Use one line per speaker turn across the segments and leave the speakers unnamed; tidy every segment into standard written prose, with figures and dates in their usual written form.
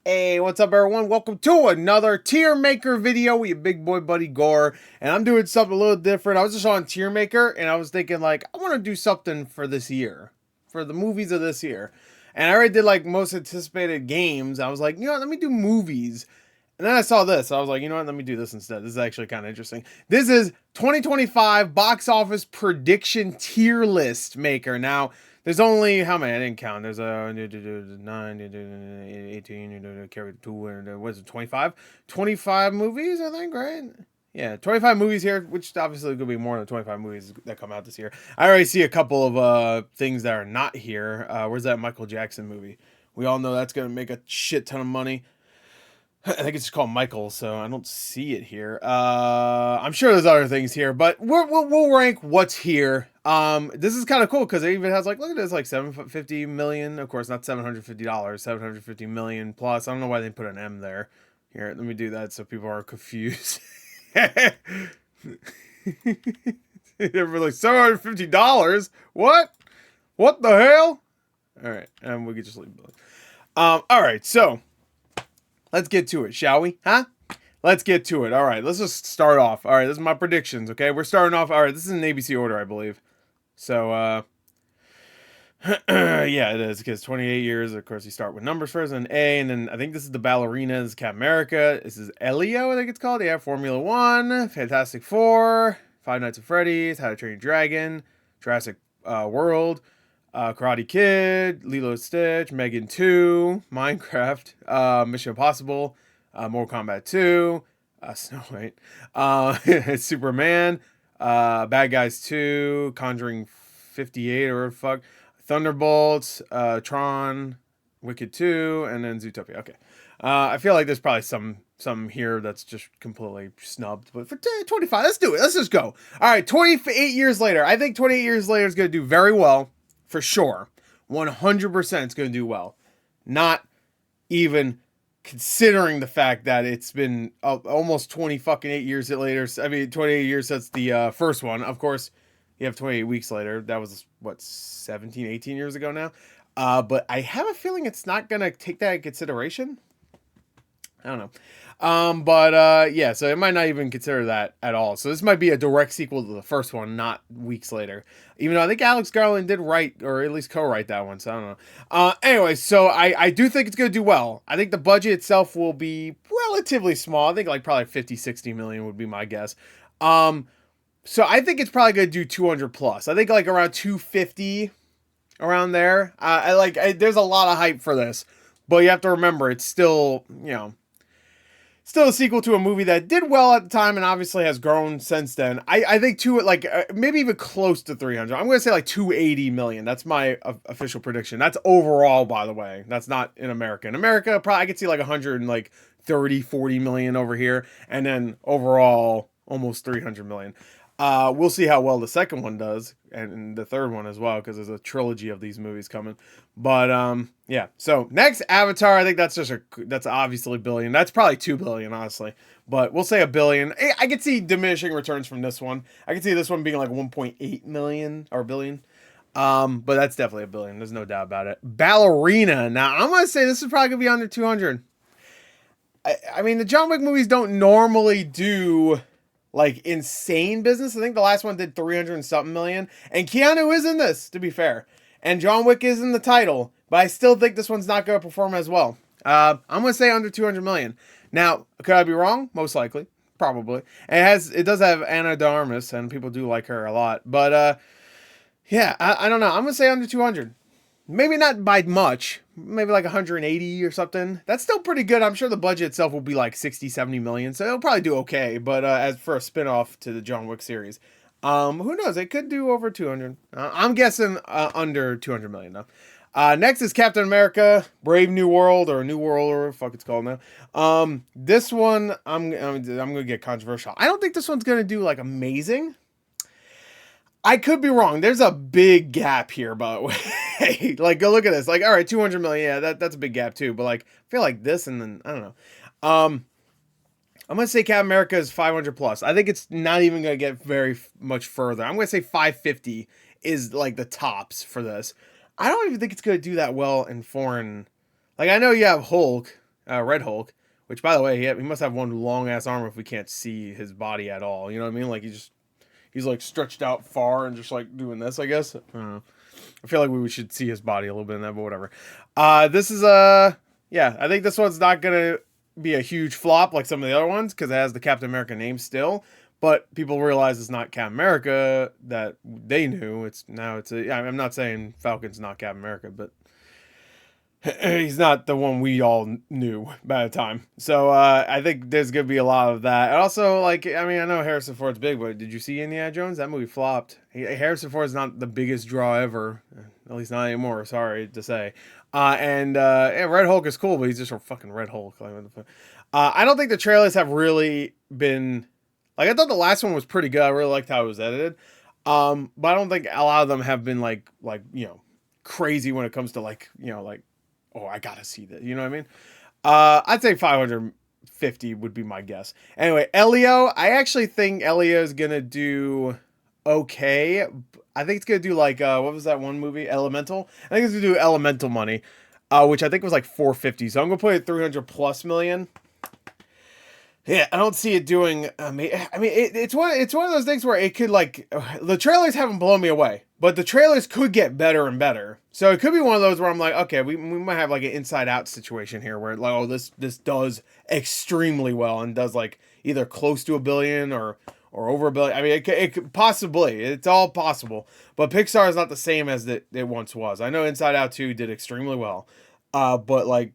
Hey, what's up everyone? Welcome to another tier maker video with your big boy buddy Gore. And I'm doing something a little different. I was just on tier maker and I was thinking like, I want to do something for this year. For the movies of this year. And I already did like most anticipated games. I was like, you know what, let me do movies. And then I saw this. I was like, you know what, let me do this instead. This is actually kind of interesting. This is 2025 box office prediction tier list maker. Now, there's only, how many? I didn't count. There's a 9, 18, carry 2, and what is it, 25? 25 movies, I think, right? Yeah, 25 movies here, which obviously could be more than 25 movies that come out this year. I already see a couple of things that are not here. Where's that Michael Jackson movie? We all know that's going to make a shit ton of money. I think it's called Michael, so I don't see it here. I'm sure there's other things here, but we'll rank what's here. This is kind of cool because it even has like, look at this, like 750 million. Of course, not $750, 750 million plus. I don't know why they put an M there. Here, let me do that so people aren't confused. They're like $750. What? What the hell? All right, and we can just leave it. All right, so. Let's get to it, shall we? Huh? Let's get to it. All right, let's just start off. All right, this is my predictions, okay? We're starting off. All right, this is in ABC order, I believe. So, yeah, it is, because 28 years, of course, you start with numbers first, and A, and then I think this is the ballerina. This is Captain America. This is Elio, I think it's called. Yeah, Formula One, Fantastic Four, Five Nights at Freddy's, How to Train Your Dragon, Jurassic World, Karate Kid, Lilo and Stitch, Megan 2, Minecraft, Mission Impossible, Mortal Kombat 2, Snow White, Superman, Bad Guys 2, Conjuring 58 or fuck, Thunderbolts, Tron, Wicked 2, and then Zootopia. Okay. I feel like there's probably some here that's just completely snubbed. But for 25, let's do it. Let's just go. All right, 28 years later. I think 28 years later is going to do very well. For sure. 100% it's going to do well. Not even considering the fact that it's been almost 20 fucking 8 years later. I mean, 28 years since the first one. Of course, you have 28 weeks later. That was, what, 17, 18 years ago now? But I have a feeling it's not going to take that into consideration. I don't know. Yeah, so it might not even consider that at all. So this might be a direct sequel to the first one, not weeks later. Even though I think Alex Garland did write, or at least co-write that one, so I don't know. Anyway, so I do think it's going to do well. I think the budget itself will be relatively small. I think like probably 50, 60 million would be my guess. So I think it's probably going to do 200 plus. I think like around 250, around there. There's a lot of hype for this. But you have to remember, it's still, still a sequel to a movie that did well at the time and obviously has grown since then. I think maybe even close to 300. I'm going to say like 280 million. That's my official prediction. That's overall, by the way. That's not in America. In America, probably I could see like 130, 40 million over here. And then overall, almost 300 million. We'll see how well the second one does, and the third one as well, because there's a trilogy of these movies coming. But yeah. So next, Avatar. I think that's obviously $1 billion. That's probably $2 billion, honestly. But we'll say $1 billion. I could see diminishing returns from this one. I could see this one being like 1.8 million or billion. But that's definitely $1 billion. There's no doubt about it. Ballerina. Now I'm gonna say this is probably gonna be under 200. I mean, the John Wick movies don't normally do like insane business. I think the last one did 300 and something million. And Keanu is in this, to be fair. And John Wick is in the title. But I still think this one's not going to perform as well. I'm going to say under 200 million. Now, could I be wrong? Most likely. Probably. It does have Ana de Armas, and people do like her a lot. But yeah, I don't know. I'm going to say under 200. Maybe not by much. Maybe like 180 or something. That's still pretty good. I'm sure the budget itself will be like 60, 70 million. So it'll probably do okay. But as for a spin-off to the John Wick series, who knows? It could do over 200. I'm guessing under 200 million though. Next is Captain America, Brave New World, or New World, or whatever the fuck it's called now. This one, I'm going to get controversial. I don't think this one's going to do like amazing. I could be wrong. There's a big gap here, by the way. Like, go look at this. Like, all right, 200 million. Yeah, that's a big gap too. But like, I feel like this, and then I don't know. I'm gonna say Captain America is 500 plus. I think it's not even gonna get very much further. I'm gonna say 550 is like the tops for this. I don't even think it's gonna do that well in foreign. Like, I know you have Hulk. Red Hulk. Which, by the way, he must have one long ass arm if we can't see his body at all. You know what I mean? Like he's like stretched out far and just like doing this. I guess. I don't know. I feel like we should see his body a little bit in that, but whatever. This is yeah. I think this one's not gonna be a huge flop like some of the other ones because it has the Captain America name still. But people realize it's not Captain America that they knew. I'm not saying Falcon's not Captain America, but he's not the one we all knew by the time. So I think there's gonna be a lot of that. And also, like, I mean, I know Harrison Ford's big, but did you see Indiana Jones? That movie flopped. Harrison Ford's not the biggest draw ever, at least not anymore. Sorry to say. Yeah, Red Hulk is cool, but he's just a fucking Red Hulk. I don't think the trailers have really been like. I thought the last one was pretty good. I really liked how it was edited. But I don't think a lot of them have been like crazy when it comes to like oh, I gotta see that. You know what I mean? I'd say 550 would be my guess. Anyway, Elio, I actually think Elio is gonna do okay. I think it's gonna do like what was that one movie? Elemental. I think it's gonna do Elemental money, which I think was like 450. So I'm gonna put it 300 plus million. Yeah, I don't see it doing. It's one of those things where it could like the trailers haven't blown me away, but the trailers could get better and better. So it could be one of those where I'm like, okay, we might have like an Inside Out situation here where like, oh, this does extremely well and does like either close to $1 billion or over $1 billion. I mean, it could possibly, it's all possible, but Pixar is not the same as it once was. I know Inside Out 2 did extremely well, but like,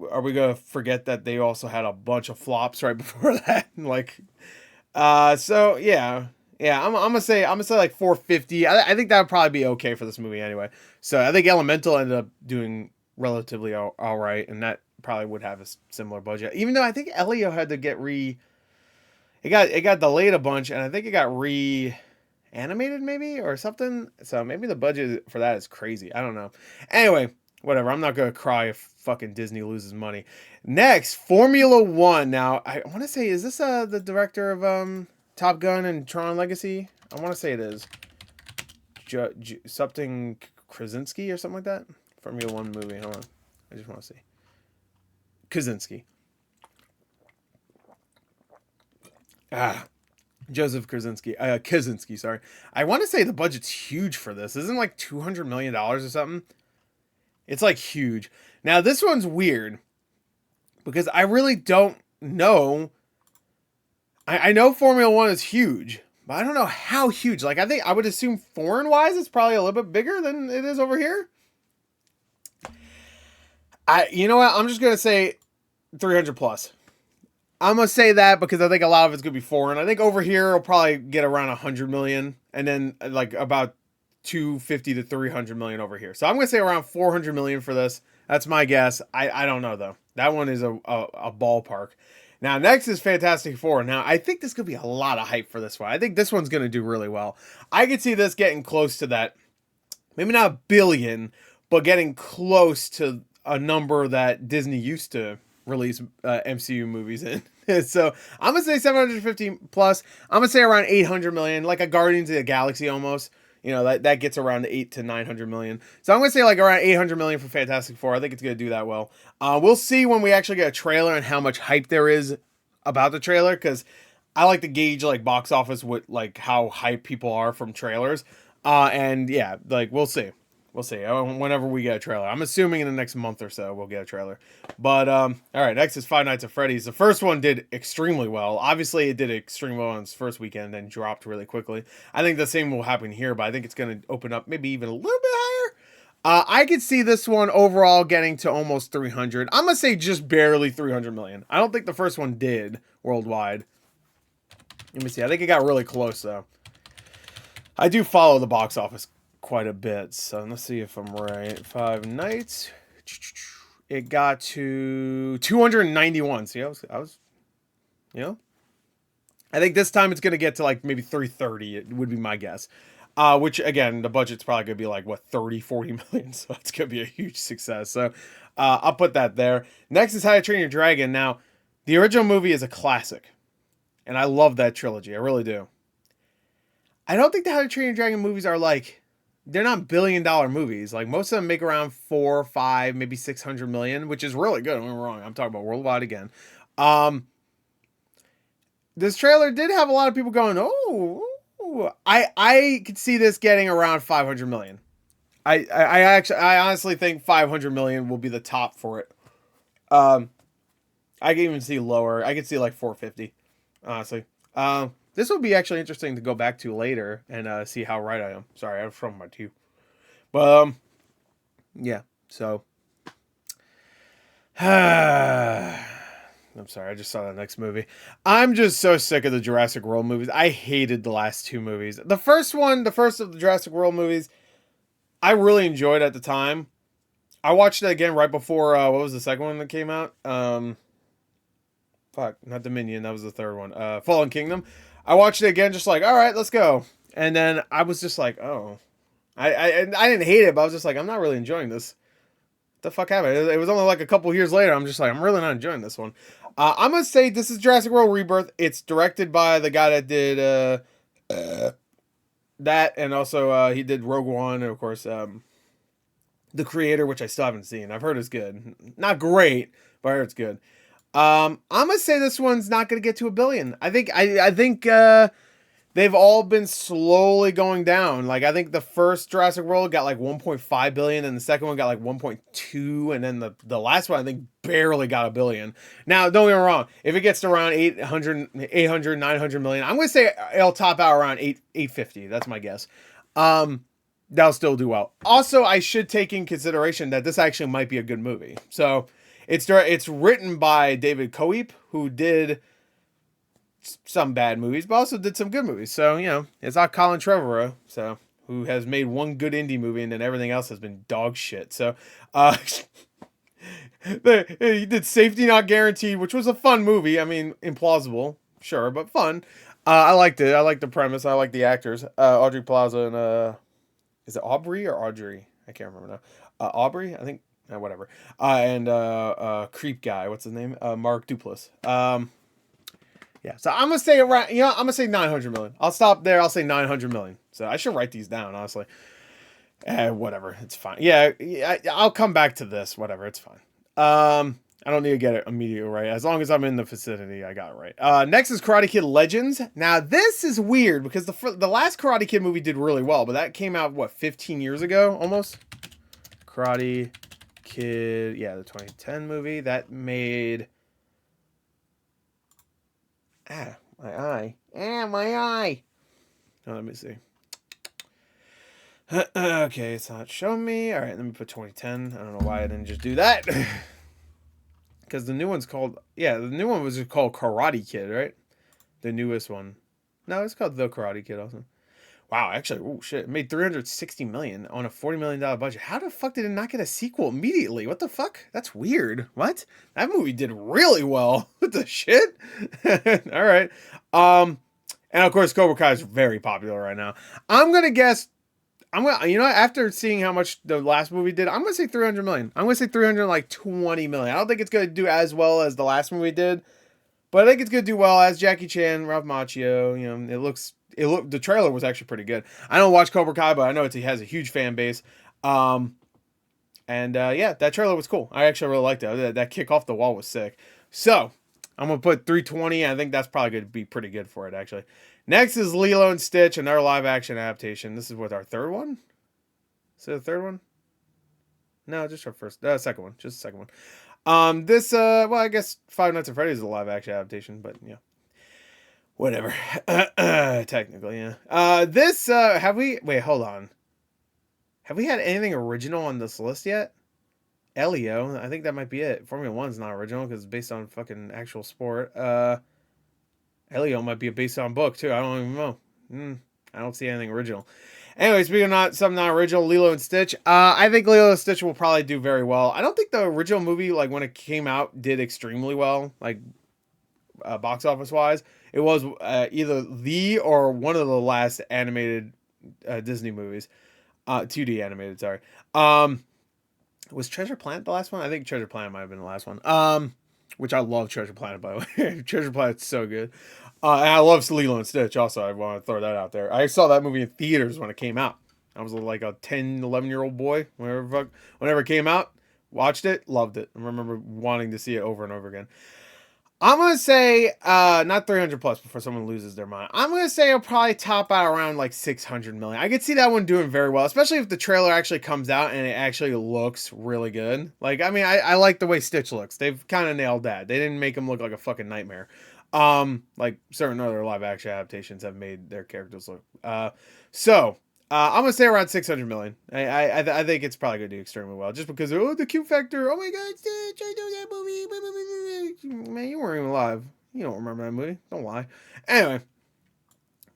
are we gonna forget that they also had a bunch of flops right before that? So yeah, I'm gonna say like 450. I think that would probably be okay for this movie anyway. So I think Elemental ended up doing relatively all right, and that probably would have a similar budget. Even though I think Elio had to get it got delayed a bunch, and I think it got animated maybe or something. So maybe the budget for that is crazy. I don't know. Anyway. Whatever, I'm not going to cry if fucking Disney loses money. Next, Formula 1. Now, I want to say, is this the director of Top Gun and Tron Legacy? I want to say it is. Something Krasinski or something like that? Formula 1 movie. Hold on. I just want to see. Krasinski. Joseph Krasinski. Kaczynski, sorry. I want to say the budget's huge for this. Isn't it like $200 million or something? It's like huge. Now this one's weird because I really don't know. I know Formula 1 is huge, but I don't know how huge. Like I would assume foreign wise it's probably a little bit bigger than it is over here. You know what? I'm just going to say 300 plus. I'm going to say that because I think a lot of it's going to be foreign. I think over here it'll probably get around 100 million and then like about 250 to 300 million over here. So I'm going to say around 400 million for this. That's my guess. I don't know though. That one is a ballpark. Now next is Fantastic Four. Now I think this could be a lot of hype for this one. I think this one's going to do really well. I could see this getting close to that. Maybe not $1 billion, but getting close to a number that Disney used to release MCU movies in. So I'm going to say 750 plus. I'm going to say around 800 million, like a Guardians of the Galaxy almost. You know, that gets around 800 to 900 million. So I'm going to say like around 800 million for Fantastic Four. I think it's going to do that well. We'll see when we actually get a trailer and how much hype there is about the trailer. Because I like to gauge like box office with like how hype people are from trailers. And yeah, like we'll see. We'll see whenever we get a trailer. I'm assuming in the next month or so we'll get a trailer. But all right, next is Five Nights at Freddy's. The first one did extremely well. Obviously, it did extremely well on its first weekend, then dropped really quickly. I think the same will happen here, but I think it's going to open up maybe even a little bit higher. I could see this one overall getting to almost 300. I'm going to say just barely 300 million. I don't think the first one did worldwide. Let me see. I think it got really close, though. I do follow the box office quite a bit, so let's see if I'm right. Five Nights, it got to 291. See, I was, you know, I think this time it's gonna get to like maybe 330. It would be my guess. Which again, the budget's probably gonna be like what 40 million, so it's gonna be a huge success. So I'll put that there. Next is How to Train Your Dragon. Now, the original movie is a classic, and I love that trilogy. I really do. I don't think the How to Train Your Dragon movies are like they're not $1 billion movies. Like most of them make around 4, 5, maybe 600 million, which is really good. Don't get me wrong. I'm talking about worldwide again. Um, this trailer did have a lot of people going, "Oh, I could see this getting around 500 million." I honestly think 500 million will be the top for it. Um, I can even see lower. I could see like 450. Honestly, this will be actually interesting to go back to later and see how right I am. Sorry, I'm from my tooth. But yeah. So, I'm sorry, I just saw the next movie. I'm just so sick of the Jurassic World movies. I hated the last two movies. The first one, the first of the Jurassic World movies, I really enjoyed at the time. I watched it again right before what was the second one that came out? Fuck, not Dominion, that was the third one. Fallen Kingdom. I watched it again just like, all right, let's go. And then I was just like, oh. I didn't hate it, but I was just like, I'm not really enjoying this. What the fuck happened? It was only like a couple years later. I'm just like, I'm really not enjoying this one. I'm gonna say this is Jurassic World Rebirth. It's directed by the guy that did that, and also he did Rogue One, and of course the creator, which I still haven't seen. I've heard it's good. Not great, but I heard it's good. I'm gonna say this one's not gonna get to 1 billion. I think they've all been slowly going down. Like I think the first Jurassic World got like 1.5 billion, and the second one got like 1.2, and then the last one I think barely got 1 billion. Now don't get me wrong, if it gets to around 800, 900 million, I'm gonna say it'll top out around 850. That's my guess. That'll still do well. Also, I should take in consideration that this actually might be a good movie. So it's written by David Coeep, who did some bad movies, but also did some good movies. So, it's not Colin Trevorrow, so who has made one good indie movie and then everything else has been dog shit. So, he did Safety Not Guaranteed, which was a fun movie. I mean, implausible, sure, but fun. I liked it. I liked the premise. I liked the actors. Audrey Plaza and is it Aubrey or Audrey? I can't remember now. Aubrey, I think. Whatever. And creep guy. What's his name? Mark Duplass. Yeah. So I'm gonna say around. I'm gonna say 900 million. I'll stop there. I'll say 900 million. So I should write these down. Honestly. Whatever. It's fine. Yeah. I'll come back to this. Whatever. It's fine. I don't need to get it immediately right. As long as I'm in the vicinity, I got it right. Next is Karate Kid Legends. Now, this is weird because the last Karate Kid movie did really well, but that came out, 15 years ago, almost? Karate Kid, yeah, the 2010 movie. That made... my eye. My eye. Oh, let me see. Okay, it's not showing me. All right, let me put 2010. I don't know why I didn't just do that. Because the new one's called... Yeah, the new one was just called Karate Kid, right? The newest one. No, it's called The Karate Kid also. Wow, actually, oh shit. It made $360 million on a $40 million budget. How the fuck did it not get a sequel immediately? What the fuck? That's weird. What? That movie did really well. What the shit? All right. And of course, Cobra Kai is very popular right now. I'm going to guess... after seeing how much the last movie did, I'm gonna say 300 million. I'm gonna say 320 million. I don't think it's gonna do as well as the last movie did, but I think it's gonna do well as Jackie Chan, Ralph Macchio. The trailer was actually pretty good. I don't watch Cobra Kai, but I know it has a huge fan base. Yeah, that trailer was cool. I actually really liked it. That kick off the wall was sick. So I'm gonna put 320. I think that's probably gonna be pretty good for it actually. Next is Lilo and Stitch, another live-action adaptation. This is our third one? Is it the third one? No, just our second one. Just the second one. I guess Five Nights at Freddy's is a live-action adaptation, but yeah. Whatever. Technically, yeah. Wait, hold on. Have we had anything original on this list yet? Elio, I think that might be it. Formula 1's not original because it's based on fucking actual sport. Elio might be based on book too. I don't even know. I don't see anything original. Anyway, speaking of something not original, Lilo and Stitch. I think Lilo and Stitch will probably do very well. I don't think the original movie, like when it came out, did extremely well, like box office wise. It was either the or one of the last animated Disney movies, 2D animated. Sorry. Was Treasure Planet the last one? I think Treasure Planet might have been the last one. Which I love Treasure Planet, by the way. Treasure Planet's so good. And I love Lilo and Stitch also. I want to throw that out there. I saw that movie in theaters when it came out. I was like a 10, 11-year-old boy whenever it came out. Watched it, loved it. I remember wanting to see it over and over again. I'm gonna say not 300 plus before someone loses their mind. I'm gonna say it'll probably top out around like 600 million. I could see that one doing very well, especially if the trailer actually comes out and it actually looks really good. Like, I mean, I like the way Stitch looks. They've kind of nailed that. They didn't make him look like a fucking nightmare. Like certain other live action adaptations have made their characters look. I'm gonna say around 600 million. I think it's probably gonna do extremely well, just because the Q factor. Oh my God, Stitch! I know that movie. Man, you weren't even alive. You don't remember that movie. Don't lie. Anyway,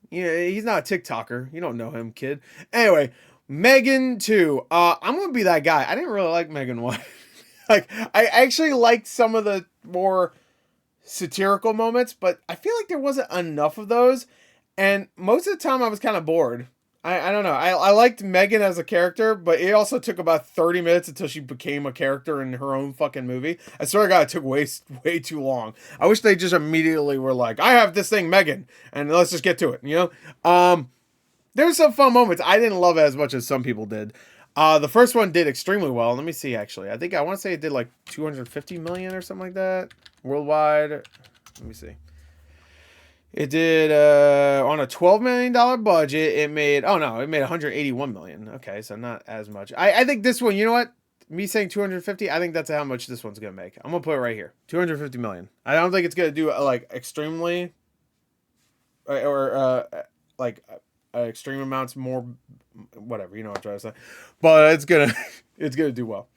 yeah, he's not a TikToker. You don't know him, kid. Anyway, Megan 2. I'm gonna be that guy. I didn't really like Megan 1. Like, I actually liked some of the more satirical moments, but I feel like there wasn't enough of those. And most of the time, I was kind of bored. I don't know. I liked Megan as a character, but it also took about 30 minutes until she became a character in her own fucking movie. I swear to God, it took way too long. I wish they just immediately were like, I have this thing, Megan, and let's just get to it, you know? There's some fun moments. I didn't love it as much as some people did. The first one did extremely well. Let me see, actually. I want to say it did like 250 million or something like that worldwide. Let me see. It did on a $12 million budget. It made 181 million. Okay, so not as much. I think this one, you know what? Me saying 250, I think that's how much this one's gonna make. I'm gonna put it right here, 250 million. I don't think it's gonna do like extremely or like extreme amounts more, whatever, you know what I'm trying to say. But it's gonna it's gonna do well.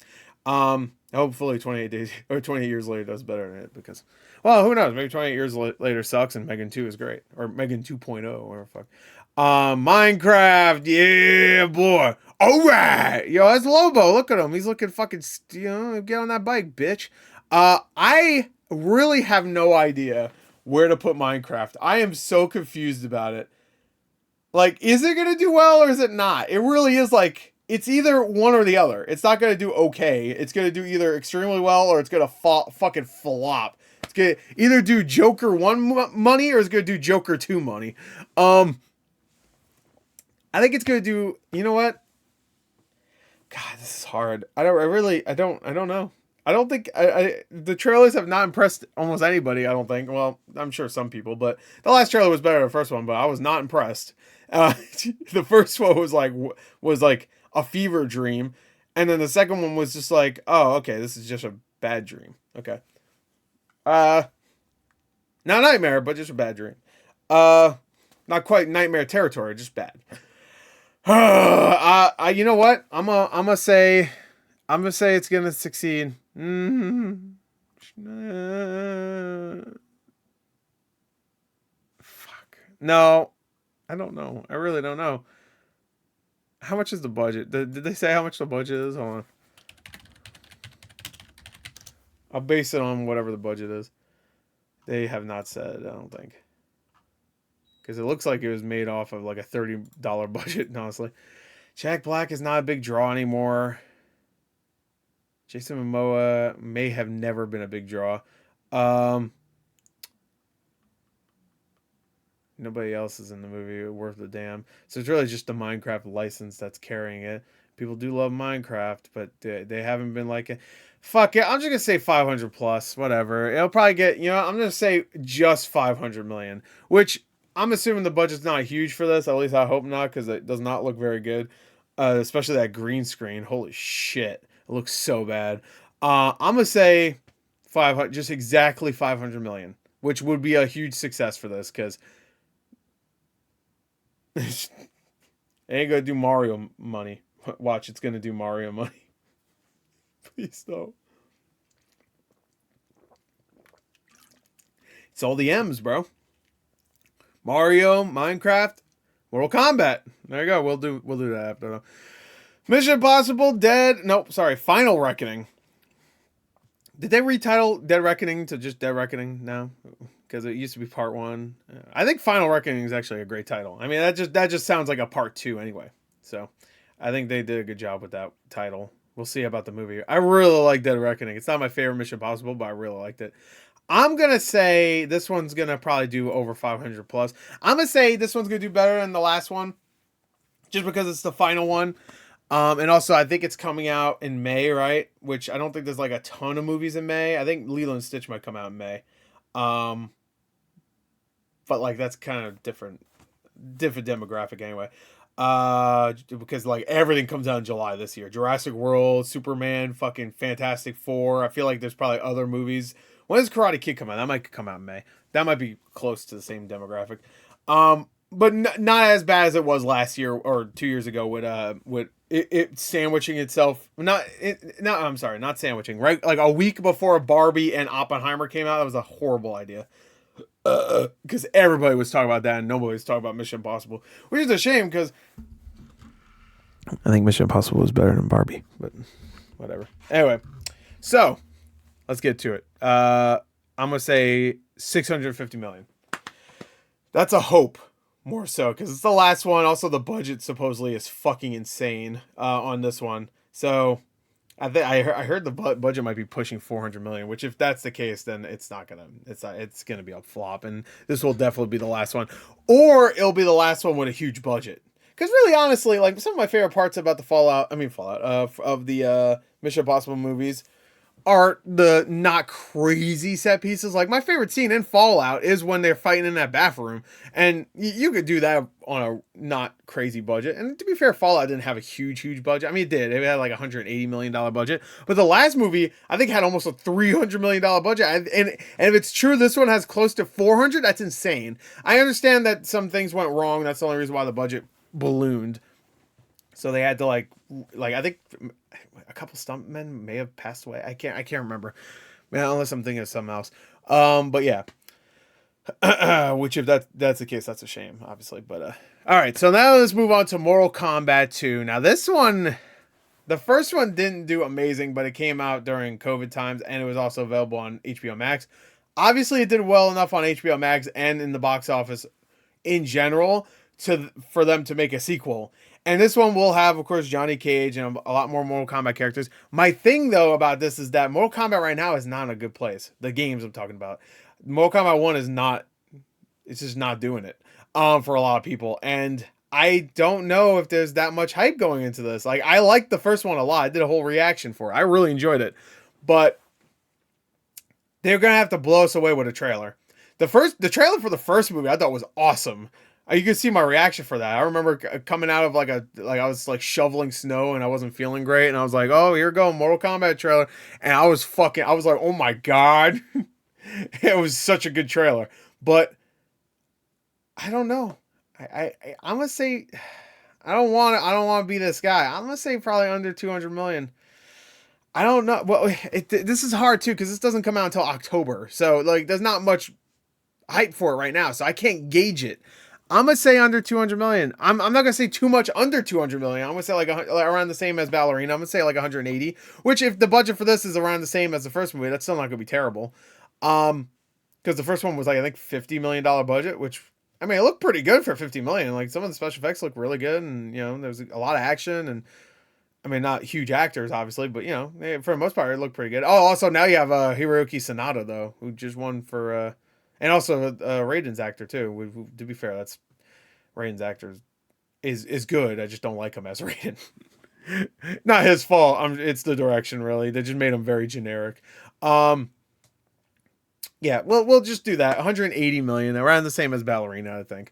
Hopefully 28 days or 28 years later does better than it, because, well, who knows? Maybe 28 years later sucks and Megan 2 is great, or Megan 2.0, whatever the fuck. Minecraft, yeah, boy. All right, yo, that's Lobo. Look at him. He's looking fucking, get on that bike, bitch. I really have no idea where to put Minecraft. I am so confused about it. Like, is it gonna do well or is it not? It really is like, it's either one or the other. It's not going to do okay. It's going to do either extremely well or it's going to fucking flop. It's going to either do Joker 1 money or it's going to do Joker 2 money. I think it's going to do, you know what? God, this is hard. I don't know. I don't think the trailers have not impressed almost anybody, I don't think. Well, I'm sure some people, but the last trailer was better than the first one, but I was not impressed. The first one was like a fever dream, and then the second one was just like, oh, okay, this is just a bad dream. Okay. Not nightmare, but just a bad dream. Not quite nightmare territory, just bad. You know what? I'm gonna say it's gonna succeed. Fuck. No, I don't know. I really don't know. How much is the budget? Did they say how much the budget is? Hold on. I'll base it on whatever the budget is. They have not said, I don't think. Because it looks like it was made off of like a $30 budget, honestly. Jack Black is not a big draw anymore. Jason Momoa may have never been a big draw. Nobody else is in the movie worth a damn. So it's really just the Minecraft license that's carrying it. People do love Minecraft, but they haven't been like it. Fuck it. I'm just going to say 500 plus, whatever. It'll probably get, I'm going to say just 500 million, which I'm assuming the budget's not huge for this. At least I hope not, because it does not look very good. Especially that green screen. Holy shit. It looks so bad. I'm going to say 500, just exactly 500 million, which would be a huge success for this, because it ain't gonna do Mario money. Watch, it's gonna do Mario money. Please don't. It's all the M's, bro. Mario, Minecraft, Mortal Kombat. There you go. We'll do that after. Mission Impossible, Final Reckoning. Did they retitle Dead Reckoning to just Dead Reckoning now? Because it used to be part 1. I think Final Reckoning is actually a great title. I mean, that just sounds like a part 2 anyway. So I think they did a good job with that title. We'll see about the movie. I really like Dead Reckoning. It's not my favorite Mission Impossible, but I really liked it. I'm going to say this one's going to probably do over 500 plus. I'm going to say this one's going to do better than the last one. just because it's the final one. And also I think it's coming out in May, right? Which I don't think there's like a ton of movies in May. I think Lilo and Stitch might come out in May. Um, but like that's kind of different demographic anyway. Because like everything comes out in July this year. Jurassic World, Superman, fucking Fantastic Four. I feel like there's probably other movies. When does Karate Kid come out? That might come out in May. That might be close to the same demographic. But not as bad as it was last year or 2 years ago with it sandwiching itself. I'm sorry, not sandwiching. Right, like a week before Barbie and Oppenheimer came out, that was a horrible idea. Because everybody was talking about that and nobody was talking about Mission Impossible, which is a shame because I think Mission Impossible was better than Barbie, but whatever. Anyway, so let's get to it. I'm gonna say 650 million. That's a hope, more so because it's the last one. Also, the budget supposedly is fucking insane on this one. So I heard the budget might be pushing 400 million, which if that's the case, then it's gonna be a flop, and this will definitely be the last one, or it'll be the last one with a huge budget. Because really, honestly, like some of my favorite parts about the Fallout of the Mission Impossible movies are the not crazy set pieces. Like my favorite scene in Fallout is when they're fighting in that bathroom, and you could do that on a not crazy budget. And to be fair, Fallout didn't have a huge budget. I mean, it did. It had like $180 million budget, but the last movie I think had almost a $300 million budget. And if it's true, this one has close to 400. That's insane. I understand that some things went wrong. That's the only reason why the budget ballooned. So they had to like I think a couple stuntmen may have passed away. I can't remember, man, unless I'm thinking of something else. But yeah, which if that's the case, that's a shame, obviously. But all right, so now let's move on to Mortal Kombat 2. Now this one, the first one didn't do amazing, but it came out during COVID times, and it was also available on HBO Max. Obviously, it did well enough on HBO Max and in the box office in general for them to make a sequel. And this one will have, of course, Johnny Cage and a lot more Mortal Kombat characters. My thing, though, about this is that Mortal Kombat right now is not in a good place. The games I'm talking about. Mortal Kombat 1 is not... It's just not doing it for a lot of people. And I don't know if there's that much hype going into this. Like, I liked the first one a lot. I did a whole reaction for it. I really enjoyed it. But they're going to have to blow us away with a trailer. The trailer for the first movie I thought was awesome. You can see my reaction for that. I remember coming out of I was like shoveling snow and I wasn't feeling great. And I was like, oh, here we go, Mortal Kombat trailer. And I was like, oh my God. It was such a good trailer. But I don't know. I'm going to say, I don't want to be this guy. I'm going to say probably under 200 million. I don't know. Well, this is hard too, because this doesn't come out until October. So like, there's not much hype for it right now. So I can't gauge it. I'm going to say under 200 million. I'm not going to say too much under 200 million. I'm going to say like around the same as Ballerina. I'm going to say like 180, which if the budget for this is around the same as the first movie, that's still not going to be terrible. Because the first one was like, I think $50 million budget, which, I mean, it looked pretty good for 50 million. Like some of the special effects look really good. And, you know, there's a lot of action and, I mean, not huge actors, obviously, but, you know, for the most part, it looked pretty good. Oh, also now you have Hiroyuki Sanada, though, who just won for, and also Raiden's actor, too. To be fair, that's Raiden's actor is good. I just don't like him as Raiden. Not his fault. It's the direction, really. They just made him very generic. Yeah, we'll just do that. 180 million, around the same as Ballerina, I think.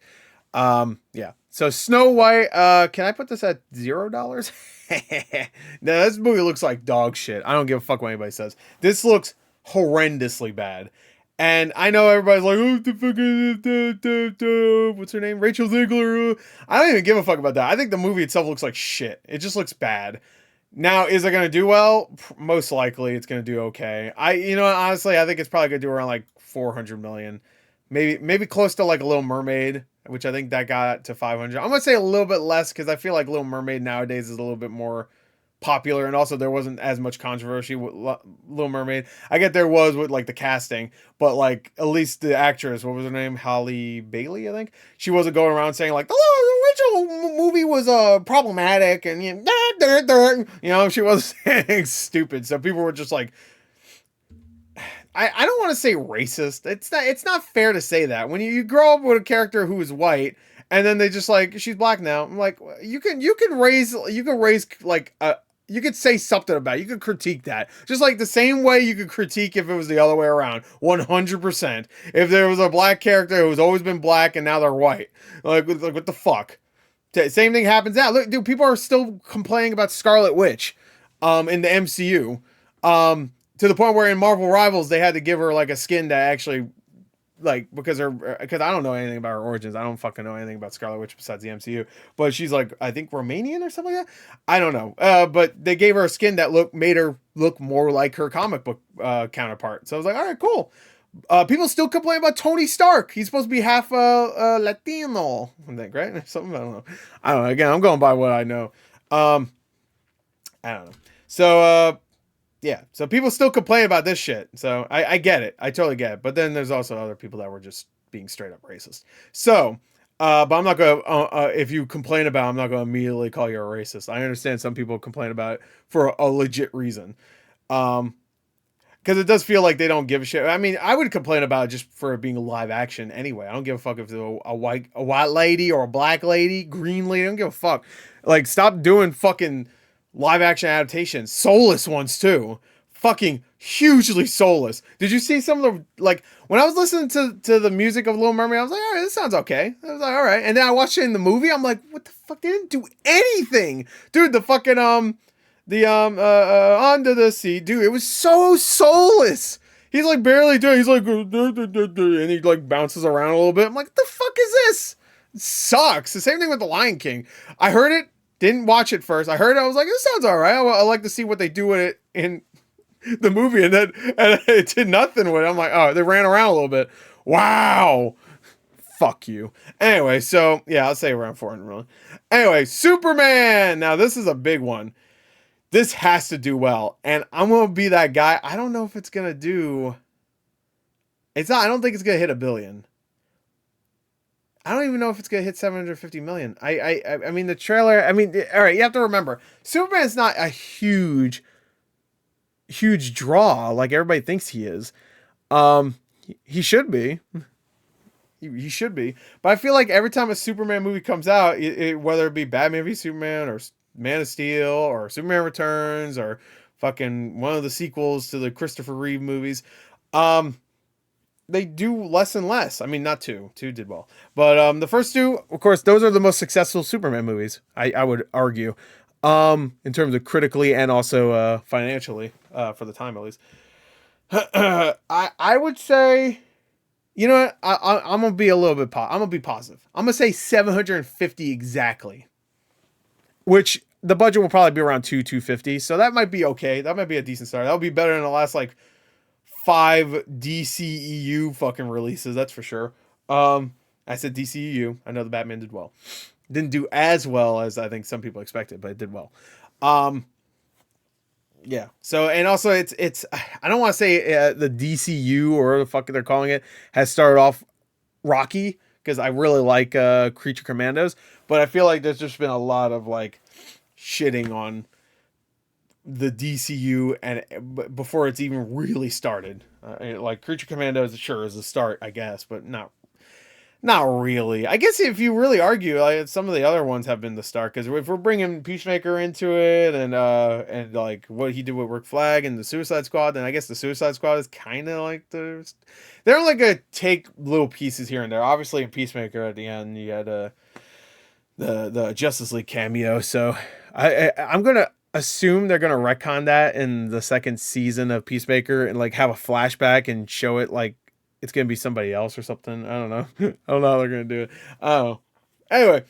Yeah. So Snow White, can I put this at $0? Now, this movie looks like dog shit. I don't give a fuck what anybody says. This looks horrendously bad. And I know everybody's like, oh, the fucking, what's her name? Rachel Ziegler. I don't even give a fuck about that. I think the movie itself looks like shit. It just looks bad. Now, is it going to do well? Most likely it's going to do okay. Honestly, I think it's probably going to do around like 400 million. Maybe close to like a Little Mermaid, which I think that got to 500. I'm going to say a little bit less because I feel like Little Mermaid nowadays is a little bit more popular, and also there wasn't as much controversy with Little Mermaid. I get there was with like the casting, but like at least the actress, what was her name, Halle Bailey, I think, she wasn't going around saying like the original movie was problematic and you know, she wasn't saying stupid. So people were just like, I don't want to say racist. It's not fair to say that when you grow up with a character who is white and then they just like, she's black now. I'm like, you can raise like you could say something about it. You could critique that. Just like the same way you could critique if it was the other way around. 100%. If there was a black character who's always been black and now they're white. Like what the fuck? Same thing happens now. Look, dude, people are still complaining about Scarlet Witch in the MCU. To the point where in Marvel Rivals they had to give her like a skin that actually like because I don't know anything about her origins. I don't fucking know anything about Scarlet Witch besides the MCU. But she's like, I think Romanian or something like that. I don't know. But they gave her a skin that made her look more like her comic book counterpart. So I was like, all right, cool. People still complain about Tony Stark. He's supposed to be half Latino. I think, right? Something, I don't know. Again, I'm going by what I know. I don't know. So yeah, so people still complain about this shit. So I get it. I totally get it. But then there's also other people that were just being straight up racist. So, but I'm not going to, if you complain about it, I'm not going to immediately call you a racist. I understand some people complain about it for a legit reason. Because it does feel like they don't give a shit. I mean, I would complain about it just for it being live action anyway. I don't give a fuck if it's a white lady or a black lady, green lady. I don't give a fuck. Like, stop doing fucking live action adaptations, soulless ones too, fucking hugely soulless. Did you see some of the, like, when I was listening to the music of Little Mermaid, I was like, all right, this sounds okay. I was like, all right, and then I watched it in the movie. I'm like, what the fuck? They didn't do anything, dude. The fucking Under the Sea, dude. It was so soulless. He's like barely doing. He's like, and he like bounces around a little bit. I'm like, what the fuck is this? It sucks. The same thing with The Lion King. I heard it. Didn't watch it first. I heard it. I was like, this sounds all right. I like to see what they do with it in the movie. And then it did nothing with it. I'm like, oh, they ran around a little bit. Wow. Fuck you. Anyway, so yeah, I'll say around 400 million. Anyway, Superman. Now, this is a big one. This has to do well. And I'm going to be that guy. I don't know if it's going to do. It's not. I don't think it's going to hit $1 billion. I don't even know if it's going to hit 750 million. I mean, the trailer, I mean, all right, you have to remember, Superman's not a huge draw like everybody thinks he is. He should be. He should be. But I feel like every time a Superman movie comes out, whether it be Batman v Superman or Man of Steel or Superman Returns or fucking one of the sequels to the Christopher Reeve movies, they do less and less. I mean, not two. Two did well. But the first two, of course, those are the most successful Superman movies, I would argue. In terms of critically and also financially, for the time at least. I would say, you know what? I'm going to be a little bit I'm going to be positive. I'm going to say 750 exactly. Which the budget will probably be around 250. So that might be okay. That might be a decent start. That would be better than the last like 5 DCEU fucking releases, that's for sure. I said DCEU. I know the Batman did well. Didn't do as well as I think some people expected, but it did well. Yeah. So, and also it's I don't want to say the DCU or whatever the fuck they're calling it has started off rocky, because I really like Creature Commandos, but I feel like there's just been a lot of like shitting on the DCU and before it's even really started. Like Creature Commandos sure is a start, I guess, but not really. I guess if you really argue, like, some of the other ones have been the start, because if we're bringing Peacemaker into it and like what he did with Rick Flag and the Suicide Squad, then I guess the Suicide Squad is kind of like they're like gonna take little pieces here and there. Obviously in Peacemaker at the end you had the Justice League cameo, so I'm gonna assume they're gonna retcon that in the second season of Peacemaker and like have a flashback and show it like it's gonna be somebody else or something. I don't know. I don't know how they're gonna do it. Oh, anyway,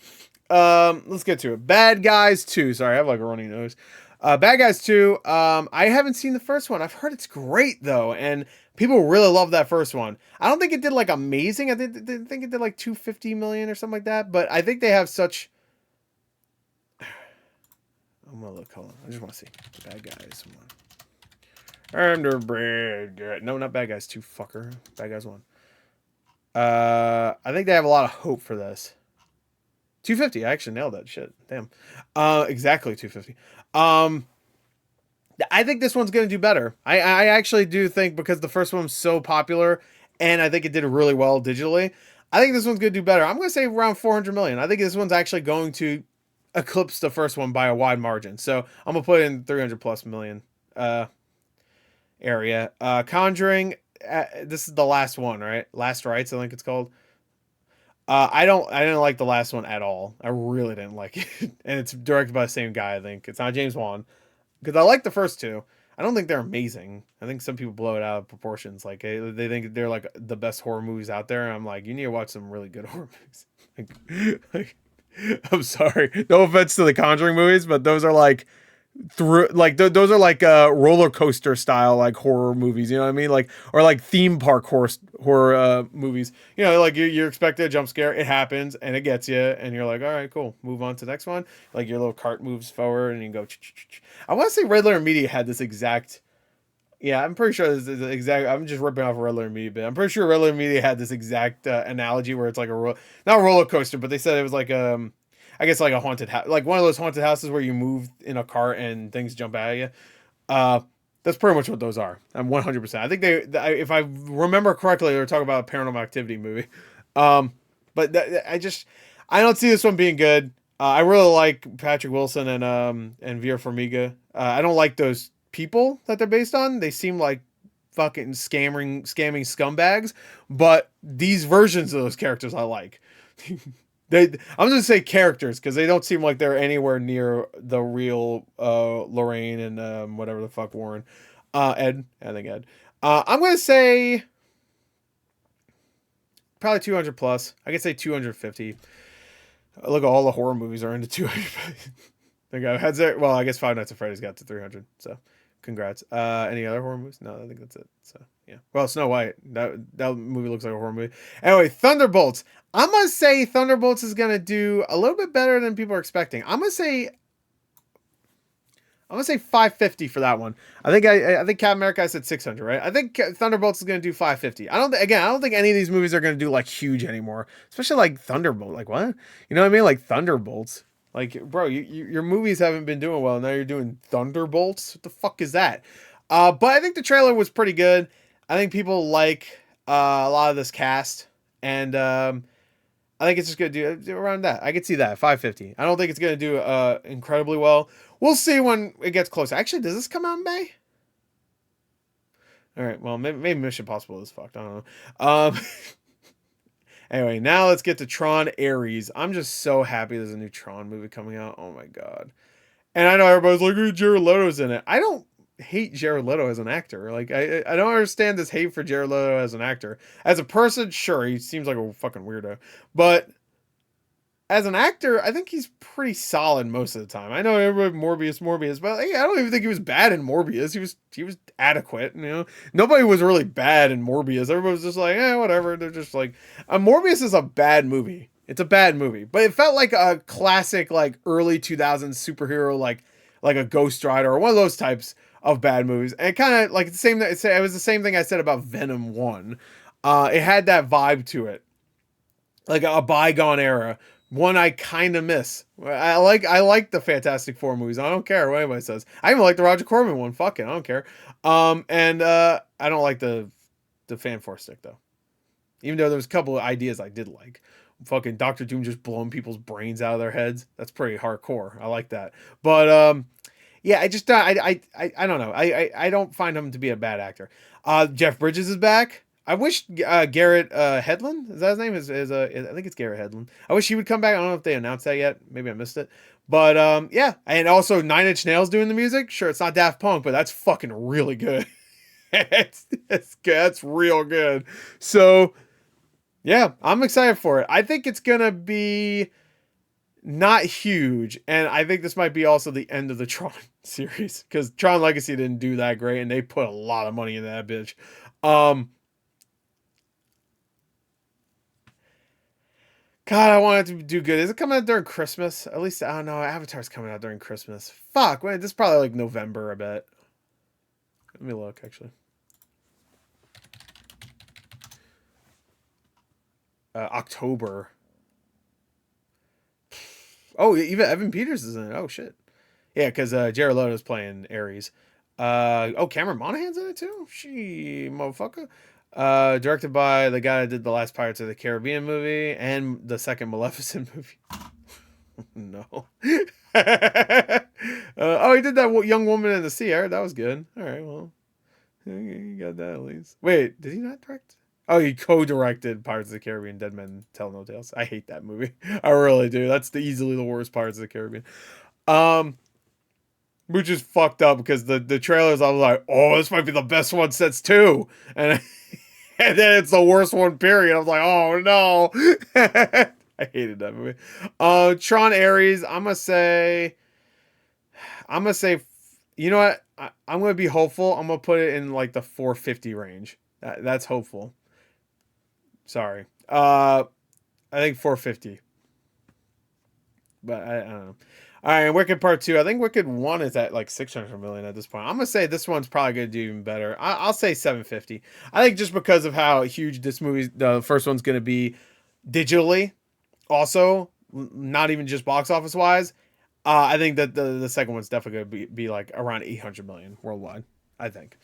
let's get to it. Bad Guys 2. Sorry, I have like a runny nose. Bad Guys 2. I haven't seen the first one. I've heard it's great though, and people really love that first one. I don't think it did like amazing. I think it did like 250 million or something like that. But I think they have such. I'm gonna look. Hold on. I just want to see Bad Guys 1. Under Bad Guys. No, not Bad Guys 2, fucker. Bad Guys 1. I think they have a lot of hope for this. 250. I actually nailed that shit. Damn. Exactly 250. I think this one's gonna do better. I actually do think, because the first one was so popular and I think it did really well digitally. I think this one's gonna do better. I'm gonna say around 400 million. I think this one's actually going to eclipse the first one by a wide margin. So I'm gonna put it in 300 plus million area. Conjuring. This is the last one, right? Last Rites, I think it's called. I didn't like the last one at all. I really didn't like it, and it's directed by the same guy. I think it's not James Wan, because I like the first two. I don't think they're amazing. I think some people blow it out of proportions. Like they think they're like the best horror movies out there. And I'm like, you need to watch some really good horror movies. Like, I'm sorry, no offense to the Conjuring movies, but those are like through like those are like roller coaster style like horror movies, you know what I mean, like, or like theme park horror movies, you know, like you're expecting a jump scare, it happens and it gets you and you're like, all right, cool, move on to the next one, like your little cart moves forward and you go I want to say Red Letter Media had this exact, yeah, I'm pretty sure this is the exact, I'm just ripping off Red Letter Media, but I'm pretty sure Red Letter Media had this exact analogy where it's like not a roller coaster, but they said it was like I guess like a haunted house, like one of those haunted houses where you move in a cart and things jump out at you. That's pretty much what those are. I'm 100%. I think if I remember correctly, they were talking about a Paranormal Activity movie. But I don't see this one being good. I really like Patrick Wilson and Vera Farmiga. I don't like those people that they're based on. They seem like fucking scamming scumbags. But these versions of those characters I like. I'm gonna say characters because they don't seem like they're anywhere near the real Lorraine and whatever the fuck Warren, Ed. I think Ed. I'm gonna say probably 200 plus. I could say 250. Look at all the horror movies are into 200. Well, I guess Five Nights at Freddy's got to 300. So, congrats. Any other horror movies? No, I think that's it. So, yeah. Well, Snow White. That movie looks like a horror movie. Anyway, Thunderbolts. I'm gonna say Thunderbolts is gonna do a little bit better than people are expecting. I'm gonna say 550 for that one. I think Captain America, I said 600, right? I think Thunderbolts is gonna do 550. I don't think any of these movies are gonna do like huge anymore, especially like Thunderbolt. Like what? You know what I mean? Like Thunderbolts. Like, bro, your movies haven't been doing well. Now you're doing Thunderbolts. What the fuck is that? But I think the trailer was pretty good. I think people like a lot of this cast, and I think it's just going to do around that. I could see that, 550. I don't think it's going to do incredibly well. We'll see when it gets closer. Actually, does this come out in May? All right, well, maybe Mission Impossible is fucked. I don't know. Anyway, now let's get to Tron Ares. I'm just so happy there's a new Tron movie coming out. Oh my god. And I know everybody's like, oh, Jared Leto's in it. I don't hate Jared Leto as an actor. Like, I don't understand this hate for Jared Leto as an actor. As a person, sure, he seems like a fucking weirdo. But as an actor, I think he's pretty solid most of the time. I know everybody Morbius, but hey, I don't even think he was bad in Morbius. He was adequate, you know. Nobody was really bad in Morbius. Everybody was just like, whatever. They're just like, Morbius is a bad movie. It's a bad movie, but it felt like a classic, like early 2000s superhero, like a Ghost Rider or one of those types of bad movies. And kind of like the same. It was the same thing I said about Venom 1. It had that vibe to it, like a bygone era. One I kind of miss. I like the Fantastic Four movies. I don't care what anybody says. I even like the Roger Corman one. Fuck it, I don't care. And I don't like the Fan Four stick though. Even though there was a couple of ideas I did like. Fucking Doctor Doom just blowing people's brains out of their heads. That's pretty hardcore. I like that. But yeah, I just I don't know. I don't find him to be a bad actor. Jeff Bridges is back. I wish Garrett Hedlund, is that his name? I think it's Garrett Hedlund. I wish he would come back. I don't know if they announced that yet. Maybe I missed it. But yeah, and also Nine Inch Nails doing the music. Sure, it's not Daft Punk, but that's fucking really good. it's good. That's real good. So yeah, I'm excited for it. I think it's gonna be not huge, and I think this might be also the end of the Tron series because Tron Legacy didn't do that great, and they put a lot of money in that bitch. God, I want it to do good. Is it coming out during Christmas? At least, I don't know. Avatar's coming out during Christmas. Fuck, wait, this is probably like November, I bet. Let me look, actually. October. Oh, even Evan Peters is in it. Oh, shit. Yeah, because Jared Leto's playing Ares. Oh, Cameron Monaghan's in it, too? She, motherfucker. Directed by the guy that did the last Pirates of the Caribbean movie and the second Maleficent movie. No. Oh, he did that Young Woman in the Sea. That was good. All right, well, you got that at least. Wait, did he not direct? Oh, he co-directed Pirates of the Caribbean: Dead Men Tell No Tales. I hate that movie. I really do. That's easily the worst Pirates of the Caribbean. Which is fucked up because the trailers, I was like, oh, this might be the best one since 2, and and then it's the worst one. Period. I was like, oh no. I hated that movie. Tron Ares. I'm gonna say, you know what? I'm gonna be hopeful. I'm gonna put it in like the 450 range. That's hopeful. Sorry. I think 450. But I don't know. All right, Wicked Part 2. I think Wicked 1 is at like 600 million at this point. I'm gonna say this one's probably gonna do even better. I'll say 750. I think just because of how huge this movie, the first one's gonna be digitally, also not even just box office wise. I think that the second one's definitely gonna be like around 800 million worldwide. I think.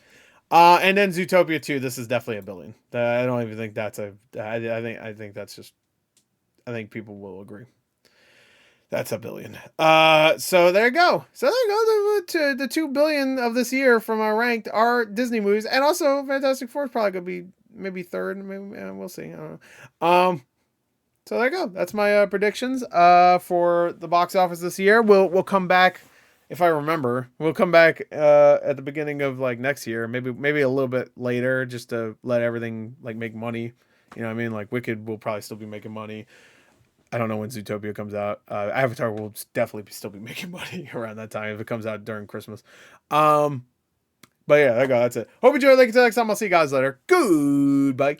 And then Zootopia 2. This is definitely a billion. I don't even think that's a. I think that's just. I think people will agree. That's a billion. So there you go. So there you go. The 2 billion of this year from our ranked are Disney movies, and also Fantastic Four is probably gonna be maybe third. Maybe we'll see. I don't know. So there you go. That's my predictions. For the box office this year. We'll come back if I remember. We'll come back at the beginning of like next year. Maybe a little bit later, just to let everything like make money. You know what I mean? Like Wicked will probably still be making money. I don't know when Zootopia comes out. Avatar will definitely still be making money around that time if it comes out during Christmas. But yeah, there you go. That's it. Hope you enjoyed. Like until next time, I'll see you guys later. Goodbye.